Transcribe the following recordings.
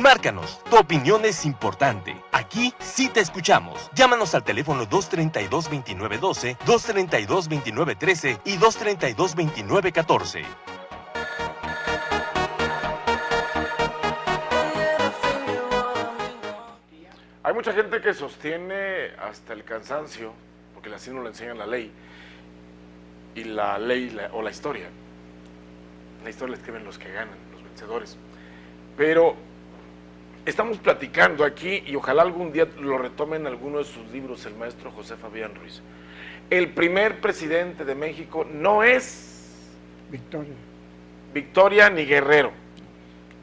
Márcanos, tu opinión es importante. Aquí sí te escuchamos. Llámanos al teléfono 232-2912, 232-2913 y 232-2914. Hay mucha gente que sostiene hasta el cansancio, porque así nos lo enseña la ley, y la ley o la historia. La historia la escriben los que ganan, los vencedores. Pero estamos platicando aquí, y ojalá algún día lo retomen en alguno de sus libros, el maestro José Fabián Ruiz. El primer presidente de México no es Victoria ni Guerrero,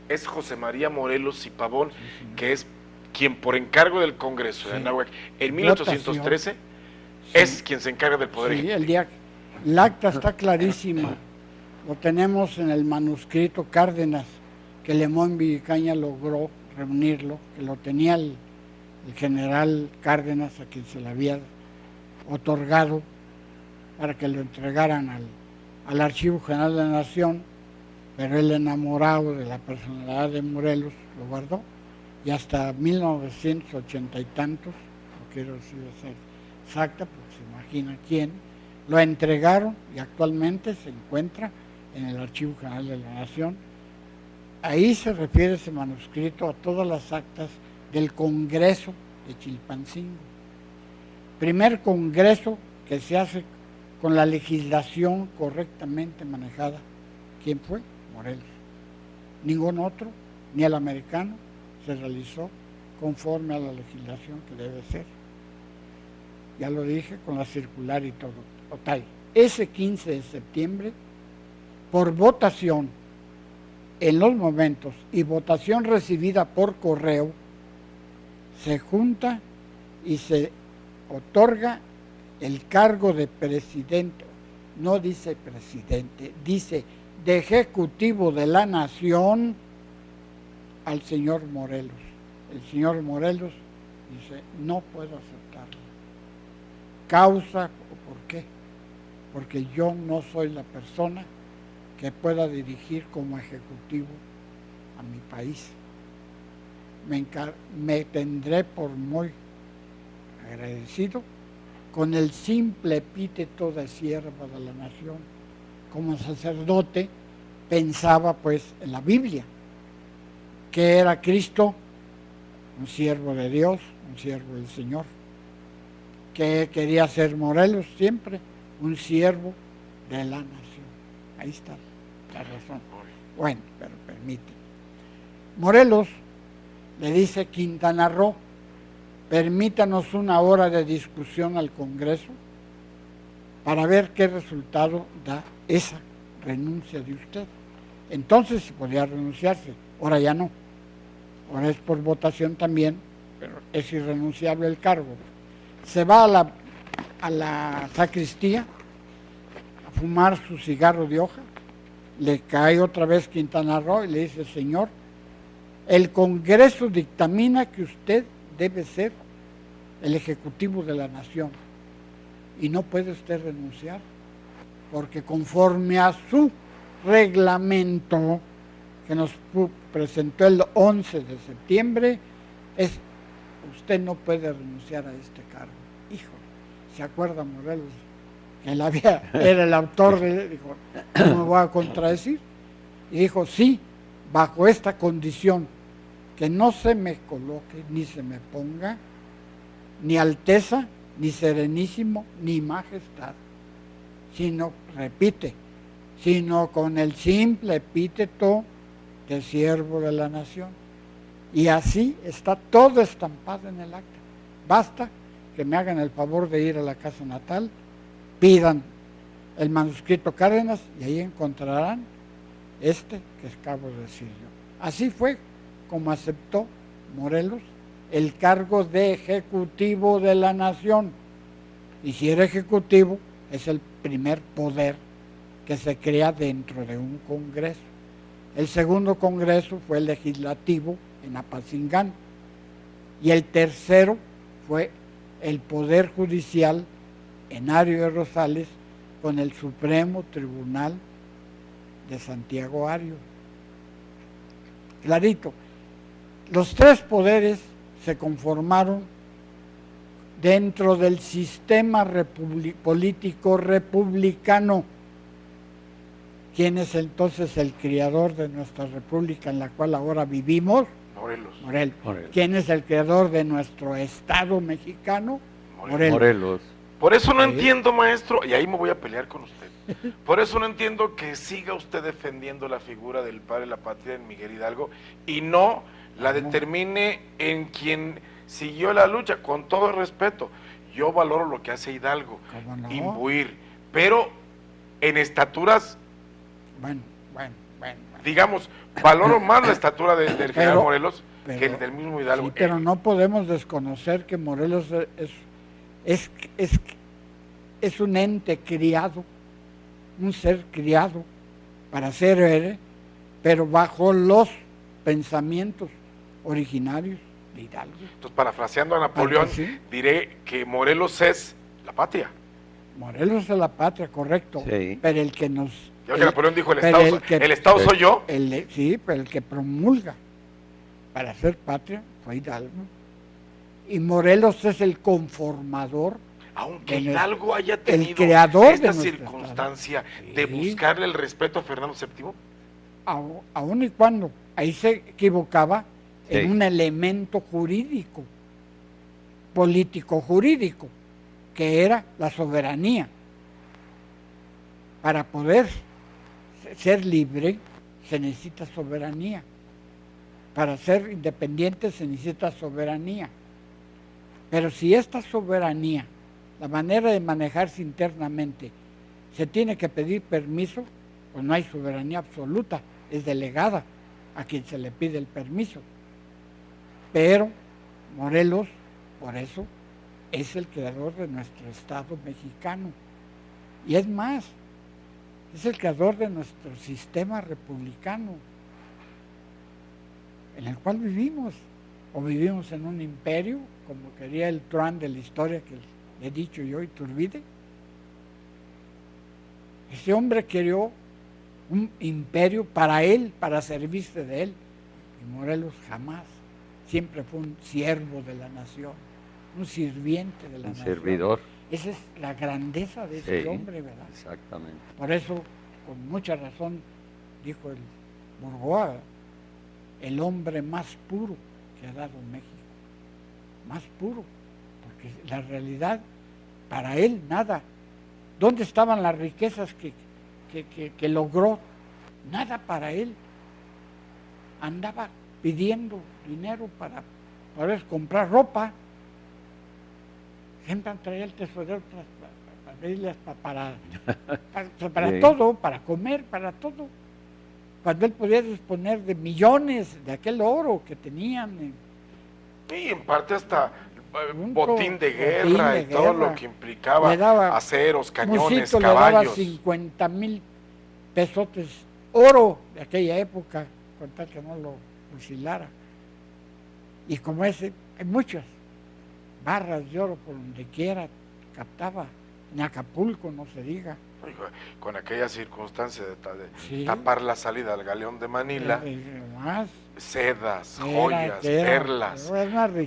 es José María Morelos y Pavón, que es quien por encargo del Congreso de Anáhuac en 1813 es quien se encarga del poder ejecutivo. El acta está clarísima, lo tenemos en el manuscrito Cárdenas, que Lemón Villicaña logró reunirlo, que lo tenía el general Cárdenas, a quien se le había otorgado para que lo entregaran al Archivo General de la Nación, pero él, enamorado de la personalidad de Morelos, lo guardó, y hasta 1980 y tantos, no quiero decir exacta, porque se imagina quién, lo entregaron y actualmente se encuentra en el Archivo General de la Nación. Ahí se refiere ese manuscrito a todas las actas del Congreso de Chilpancingo. Primer congreso que se hace con la legislación correctamente manejada. ¿Quién fue? Morelos. Ningún otro, ni el americano, se realizó conforme a la legislación que debe ser. Ya lo dije, con la circular y todo. Total, ese 15 de septiembre, por votación en los momentos y votación recibida por correo, se junta y se otorga el cargo de presidente, no dice presidente, dice de ejecutivo de la nación al señor Morelos. El señor Morelos dice, no puedo aceptarlo. Causa, ¿por qué? Porque yo no soy la persona que pueda dirigir como ejecutivo a mi país. Me tendré por muy agradecido con el simple epíteto de sierva de la nación. Como sacerdote pensaba pues en la Biblia, que era Cristo, un siervo de Dios, un siervo del Señor. Que quería ser Morelos siempre, un siervo de la nación. Ahí está la razón. Bueno, pero permite. Morelos le dice Quintana Roo, permítanos una hora de discusión al Congreso para ver qué resultado da esa renuncia de usted. Entonces podía renunciarse, ahora ya no. Ahora es por votación también, pero es irrenunciable el cargo. Se va a la sacristía a fumar su cigarro de hoja, le cae otra vez Quintana Roo y le dice, señor, el Congreso dictamina que usted debe ser el ejecutivo de la nación y no puede usted renunciar, porque conforme a su reglamento que nos presentó el 11 de septiembre, usted no puede renunciar a este cargo. Hijo, ¿se acuerda Morelos? Que él era el autor dijo, ¿no me voy a contradecir? Y dijo, sí, bajo esta condición, que no se me coloque, ni se me ponga, ni alteza, ni serenísimo, ni majestad, sino, repite, sino con el simple epíteto de siervo de la nación. Y así está todo estampado en el acta. Basta que me hagan el favor de ir a la casa natal, pidan el manuscrito Cárdenas y ahí encontrarán que acabo de decir yo. Así fue como aceptó Morelos el cargo de ejecutivo de la nación. Y si era ejecutivo, es el primer poder que se crea dentro de un congreso. El segundo congreso fue el legislativo en Apatzingán y el tercero fue el poder judicial en Ario de Rosales con el Supremo Tribunal de Santiago Ario. Clarito. los tres poderes se conformaron dentro del sistema político republicano. ¿Quién es entonces el creador de nuestra república en la cual ahora vivimos? Morelos. ¿Quién es el creador de nuestro Estado mexicano? Morelos. Por eso no entiendo, maestro, y ahí me voy a pelear con usted. Por eso no entiendo que siga usted defendiendo la figura del padre de la patria en Miguel Hidalgo y no la determine en quien siguió la lucha. Con todo el respeto, yo valoro lo que hace Hidalgo, imbuir, pero en estaturas, bueno. digamos, valoro más la estatura del general Morelos que el del mismo Hidalgo. Sí, pero no podemos desconocer que Morelos es un ente criado, un ser criado para ser héroe, pero bajo los pensamientos originarios de Hidalgo. Entonces, parafraseando a Napoleón, diré que Morelos es la patria. Morelos es la patria, correcto, pero el que nos... Ya que Napoleón dijo, el Estado soy yo. Sí, pero el que promulga para ser patria fue Hidalgo. Y Morelos es el conformador. Aunque Hidalgo haya tenido el creador esta circunstancia de buscarle el respeto a Fernando VII. Aún y cuando ahí se equivocaba en un elemento jurídico, político jurídico, que era la soberanía. Para poder ser libre se necesita soberanía. Para ser independiente se necesita soberanía. Pero si esta soberanía, la manera de manejarse internamente, se tiene que pedir permiso, pues no hay soberanía absoluta, es delegada a quien se le pide el permiso. Pero Morelos, por eso, es el creador de nuestro Estado mexicano. Y es más, es el creador de nuestro sistema republicano, en el cual vivimos. O vivimos en un imperio, como quería el Trump de la historia que le he dicho yo, Iturbide. Ese hombre creó un imperio para él, para servirse de él. Y Morelos jamás. Siempre fue un siervo de la nación, un sirviente de la nación. Un servidor. Esa es la grandeza de ese hombre, ¿verdad? Exactamente. Por eso, con mucha razón, dijo el Burgoa, el hombre más puro que ha dado México. Más puro. Porque la realidad, para él, nada. ¿Dónde estaban las riquezas que logró? Nada para él. Andaba pidiendo dinero para poder comprar ropa. Siempre traía el tesorero para todo, para comer, para todo. Cuando él podía disponer de millones de aquel oro que tenían. Y en parte hasta botín de guerra y todo lo que implicaba aceros, cañones, Musito caballos. Le daba 50,000 pesotes oro de aquella época, con tal que no lo fusilara. Y como ese, hay muchas barras de oro por donde quiera, captaba. En Acapulco, no se diga. Con aquella circunstancia de tapar la salida al galeón de Manila, sedas, joyas, perlas,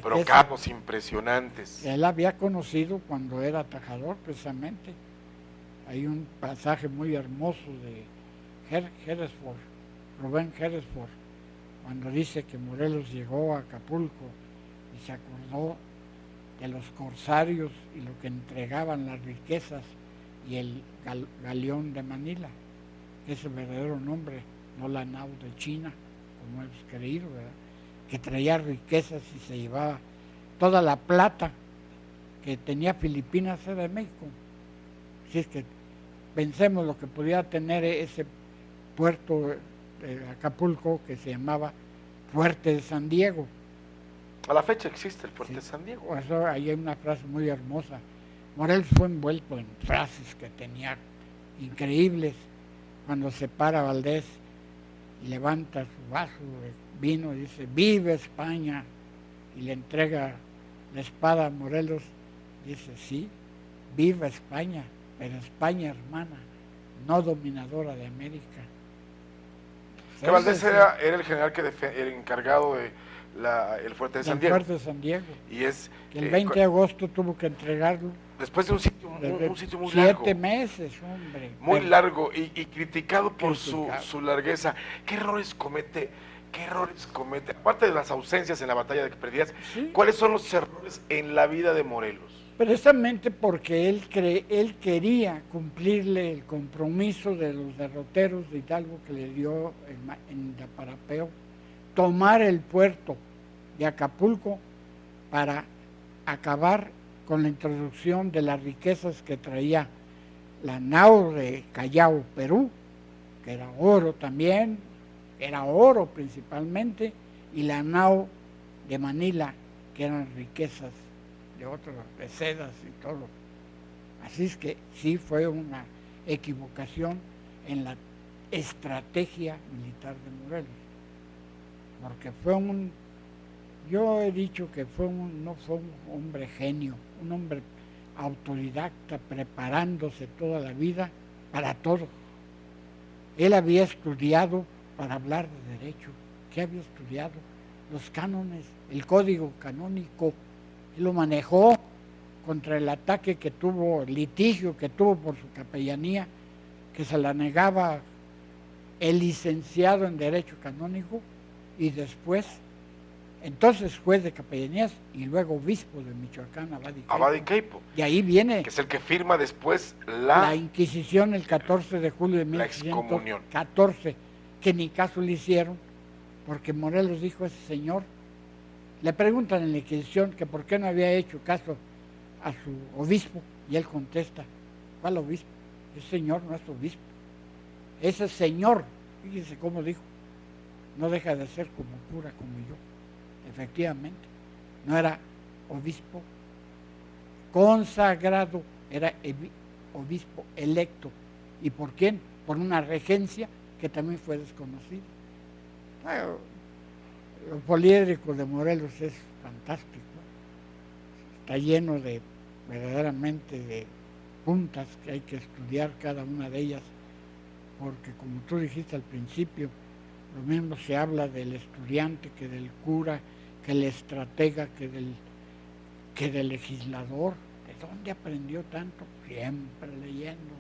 brocados impresionantes. Él había conocido cuando era atajador, precisamente. Hay un pasaje muy hermoso de Rubén Heresford, cuando dice que Morelos llegó a Acapulco y se acordó de los corsarios y lo que entregaban las riquezas y el galeón de Manila, que es el verdadero nombre, no la nao de China, como hemos creído, ¿verdad? Que traía riquezas y se llevaba toda la plata que tenía Filipinas era de México. Así es que pensemos lo que podía tener ese puerto de Acapulco que se llamaba Fuerte de San Diego. A la fecha existe el Fuerte de San Diego. Eso, ahí hay una frase muy hermosa. Morelos fue envuelto en frases que tenía increíbles. Cuando se para Valdés y levanta su vaso de vino y dice, ¡viva España! Y le entrega la espada a Morelos, dice, sí, viva España, pero España hermana, no dominadora de América. Que Valdés era el general el encargado de el fuerte de del San Diego. Fuerte de San Diego. Y es Que el 20 de agosto tuvo que entregarlo. después de un sitio muy 7 largo. meses, hombre. Muy Pero- largo y criticado por Criticado. su largueza. ¿Qué errores comete? Aparte de las ausencias en la batalla de que perdías, Sí. ¿cuáles son los errores en la vida de Morelos? Precisamente porque él quería cumplirle el compromiso de los derroteros de Hidalgo que le dio en Yaparapeo, tomar el puerto de Acapulco para acabar con la introducción de las riquezas que traía la nao de Callao, Perú, que era oro también, era oro principalmente, y la nao de Manila, que eran riquezas de otros, de sedas y todo. Así es que sí fue una equivocación en la estrategia militar de Morelos, porque yo he dicho que no fue un hombre genio, un hombre autodidacta preparándose toda la vida para todo. Él había estudiado para hablar de derecho. ¿Qué había estudiado? Los cánones, el código canónico. Él lo manejó contra el ataque que tuvo, el litigio que tuvo por su capellanía, que se la negaba el licenciado en Derecho Canónico y después, entonces juez de capellanías y luego obispo de Michoacán, Abad y Queipo, Y ahí viene que es el que firma después la Inquisición el 14 de julio de la excomunión. 1514, que ni caso le hicieron, porque Morelos dijo a ese señor, le preguntan en la Inquisición que por qué no había hecho caso a su obispo, y él contesta, ¿cuál obispo? Ese señor no es obispo, ese señor, fíjense cómo dijo, no deja de ser como cura como yo, efectivamente, no era obispo consagrado, era obispo electo. ¿Y por quién? Por una regencia que también fue desconocida. Lo poliédrico de Morelos es fantástico. Está lleno de verdaderamente de puntas que hay que estudiar cada una de ellas, porque como tú dijiste al principio, lo mismo se habla del estudiante que del cura, que el estratega, que del legislador. ¿De dónde aprendió tanto? Siempre leyendo.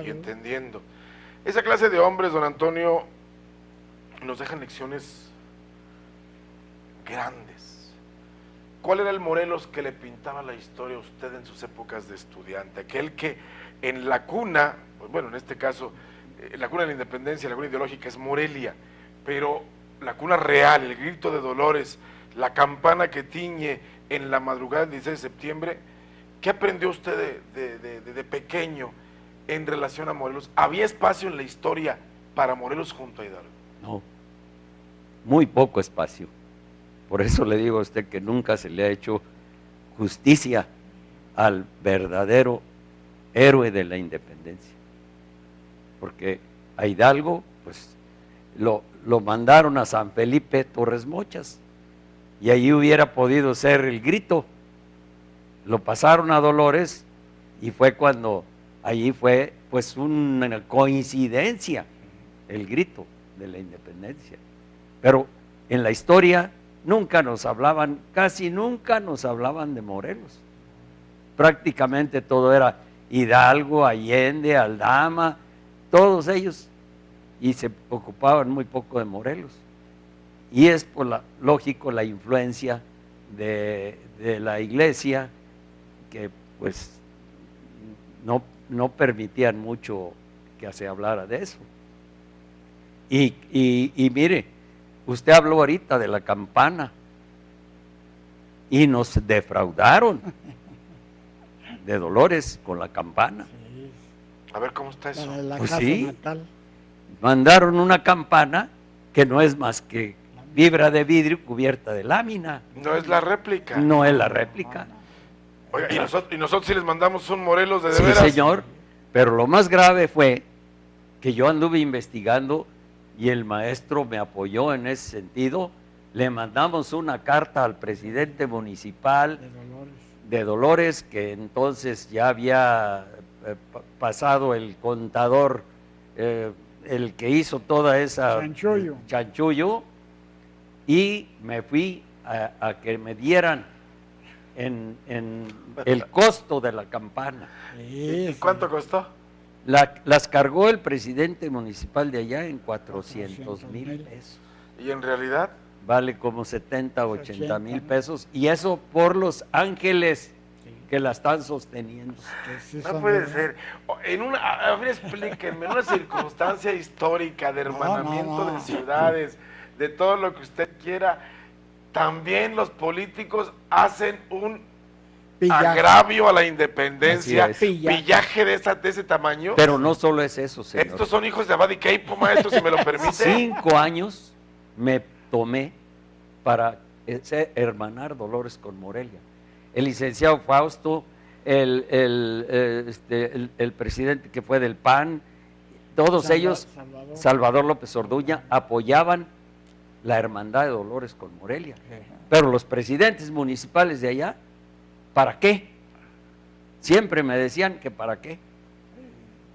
Y entendiendo. Esa clase de hombres, don Antonio, nos dejan lecciones grandes. ¿Cuál era el Morelos que le pintaba la historia a usted en sus épocas de estudiante? Aquel que en la cuna, bueno, en este caso, la cuna de la independencia, la cuna ideológica es Morelia, pero la cuna real, el grito de Dolores, la campana que tiñe en la madrugada del 16 de septiembre, ¿qué aprendió usted de pequeño en relación a Morelos? ¿Había espacio en la historia para Morelos junto a Hidalgo? No, muy poco espacio. Por eso le digo a usted que nunca se le ha hecho justicia al verdadero héroe de la independencia. Porque a Hidalgo, pues, lo mandaron a San Felipe Torres Mochas, y allí hubiera podido ser el grito. Lo pasaron a Dolores, y fue cuando allí fue, pues, una coincidencia el grito de la independencia. Pero en la historia nunca nos hablaban, casi nunca nos hablaban de Morelos. Prácticamente todo era Hidalgo, Allende, Aldama, todos ellos, y se ocupaban muy poco de Morelos. Y es lógico la influencia de la iglesia, que pues no permitían mucho que se hablara de eso. Y mire, usted habló ahorita de la campana, y nos defraudaron de Dolores con la campana. Sí, A ver, ¿cómo está eso? para la Pues casa sí. natal. Mandaron una campana que no es más que fibra de vidrio cubierta de lámina, No es la réplica. no es la réplica. Oiga, y nosotros sí les mandamos un Morelos de Sí, veras. señor, pero lo más grave fue que yo anduve investigando y el maestro me apoyó en ese sentido. Le mandamos una carta al presidente municipal De Dolores. de Dolores, que entonces ya había pasado el contador, el que hizo toda esa Chanchullo. chanchullo, y me fui a que me dieran en el costo de la campana. ¿Y cuánto costó? Las cargó el presidente municipal de allá en 400,000 pesos. ¿Y en realidad? Vale como 70, 80,000 pesos. Y eso por los ángeles que la están sosteniendo. No puede ser. A ver, explíquenme, en una circunstancia histórica de hermanamiento de ciudades, de todo lo que usted quiera, también los políticos hacen un agravio a la independencia, pillaje de ese tamaño. Pero no solo es eso, señor. Estos son hijos de Abad y Keipo, maestro, si me lo permite. 5 años me tomé para hermanar Dolores con Morelia. El licenciado Fausto, el presidente que fue del PAN, todos ellos, Salvador López Orduña, apoyaban la hermandad de Dolores con Morelia. Pero los presidentes municipales de allá, ¿para qué? Siempre me decían que ¿para qué?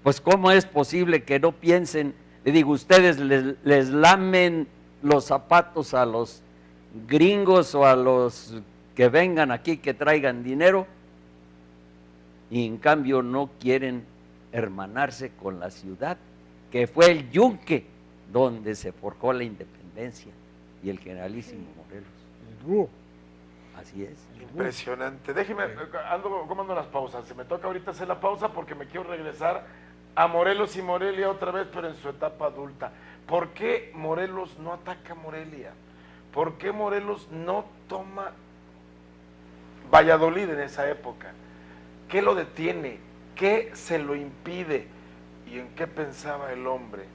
Pues ¿cómo es posible que no piensen? Le digo, ustedes les lamen los zapatos a los gringos o a los que vengan aquí, que traigan dinero, y en cambio no quieren hermanarse con la ciudad, que fue el yunque donde se forjó la independencia y el generalísimo Morelos. Así es. Impresionante. Déjeme, ¿cómo ando las pausas? Se me toca ahorita hacer la pausa porque me quiero regresar a Morelos y Morelia otra vez, pero en su etapa adulta. ¿Por qué Morelos no ataca a Morelia? ¿Por qué Morelos no toma Valladolid en esa época? ¿Qué lo detiene? ¿Qué se lo impide? ¿Y en qué pensaba el hombre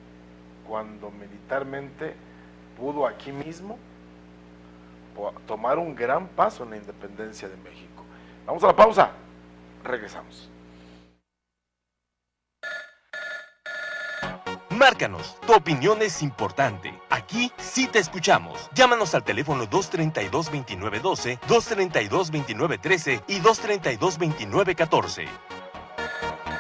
cuando militarmente pudo aquí mismo tomar un gran paso en la independencia de México? Vamos a la pausa, regresamos. Márcanos, tu opinión es importante. Aquí sí te escuchamos. Llámanos al teléfono 232-2912, 232-2913 y 232-2914.